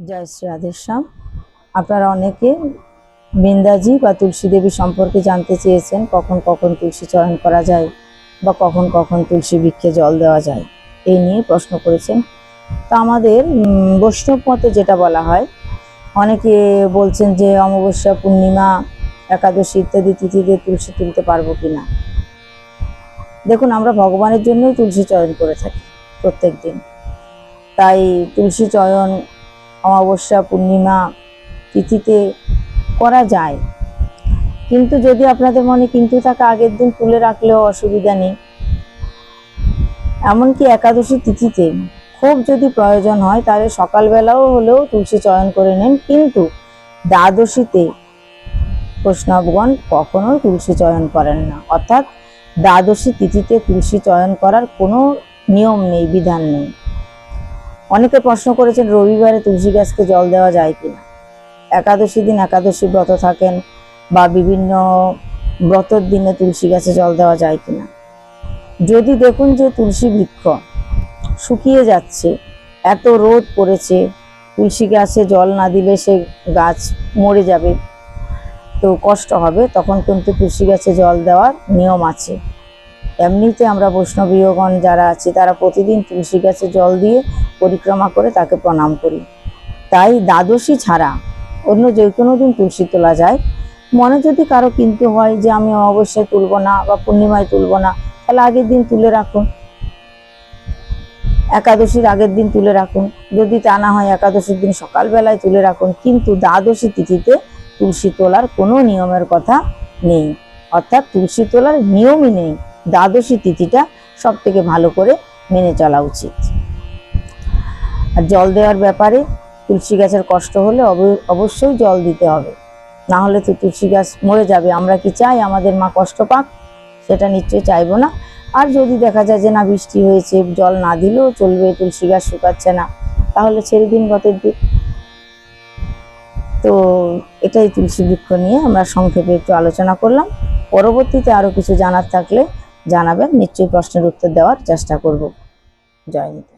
জয় শ্রী রাধেশ্যাম। আপনারা অনেকে বৃন্দাজি বা তুলসী দেবী সম্পর্কে জানতে চেয়েছেন, কখন কখন তুলসী চয়ন করা যায় বা কখন কখন তুলসী বৃক্ষে জল দেওয়া যায়, এই নিয়ে প্রশ্ন করেছেন। তা আমাদের বৈষ্ণব মতে যেটা বলা হয়, অনেকে বলছেন যে অমাবস্যা, পূর্ণিমা, একাদশী ইত্যাদি তিথিতে তুলসী তুলতে পারবো কিনা। দেখুন, আমরা ভগবানের জন্যই তুলসী চয়ন করে থাকি প্রত্যেক দিন। তাই তুলসী চয়ন অমাবস্যা, পূর্ণিমা তিথিতে করা যায়, কিন্তু যদি আপনাদের মনে কিন্তু থাকে, আগের দিন তুলে রাখলেও অসুবিধা নেই। এমনকি একাদশী তিথিতে খুব যদি প্রয়োজন হয় তাহলে সকালবেলাও হলেও তুলসী চয়ন করে নেন, কিন্তু দ্বাদশীতে বৈষ্ণবগণ কখনোই তুলসী চয়ন করেন না। অর্থাৎ দ্বাদশী তিথিতে তুলসী চয়ন করার কোনো নিয়ম নেই, বিধান নেই। অনেকে প্রশ্ন করেছেন রবিবারে তুলসী গাছকে জল দেওয়া যায় কিনা। একাদশী দিন একাদশী ব্রত থাকেন বা বিভিন্ন ব্রতর দিনে তুলসী গাছে জল দেওয়া যায় কিনা। যদি দেখুন যে তুলসী বৃক্ষ শুকিয়ে যাচ্ছে, এত রোদ পড়েছে, তুলসী গাছে জল না দিলে সে গাছ মরে যাবে, তো কষ্ট হবে, তখন কিন্তু তুলসী গাছে জল দেওয়ার নিয়ম আছে। এমনিতে আমরা বৈষ্ণবীয়গণ যারা আছি তারা প্রতিদিন তুলসী গাছে জল দিয়ে পরিক্রমা করে তাকে প্রণাম করি। তাই দ্বাদশী ছাড়া অন্য যে কোনো দিন তুলসী তোলা যায়। মনে যদি কারো কিনতে হয় যে আমি অমাবস্যায় তুলব না বা পূর্ণিমায় তুলব না, তাহলে আগের দিন তুলে রাখুন, একাদশীর আগের দিন তুলে রাখুন। যদি তা না হয় একাদশীর দিন সকালবেলায় তুলে রাখুন, কিন্তু দ্বাদশী তিথিতে তুলসী তোলার কোনো নিয়মের কথা নেই। অর্থাৎ তুলসী তোলার নিয়মই নেই, দ্বাদশী তিথিটা সব থেকে ভালো করে মেনে চলা উচিত। আর জল দেওয়ার ব্যাপারে তুলসী গাছের কষ্ট হলে অবশ্যই জল দিতে হবে, না হলে তো তুলসী গাছ মরে যাবে। আমরা কি চাই আমাদের মা কষ্ট পাক? সেটা নিশ্চয়ই চাইবো না। আর যদি দেখা যায় যে না, বৃষ্টি হয়েছে, জল না দিলেও চলবে, তুলসী গাছ শুকাচ্ছে না, তাহলে ছেড়ে দিন ব্রতের দিন। তো এটাই তুলসী বৃক্ষ নিয়ে আমরা সংক্ষেপে একটু আলোচনা করলাম। পরবর্তীতে আরো কিছু জানার থাকলে জানাবেন, নিশ্চয়ই প্রশ্নের উত্তর দেওয়ার চেষ্টা করব। জয় নিতাই।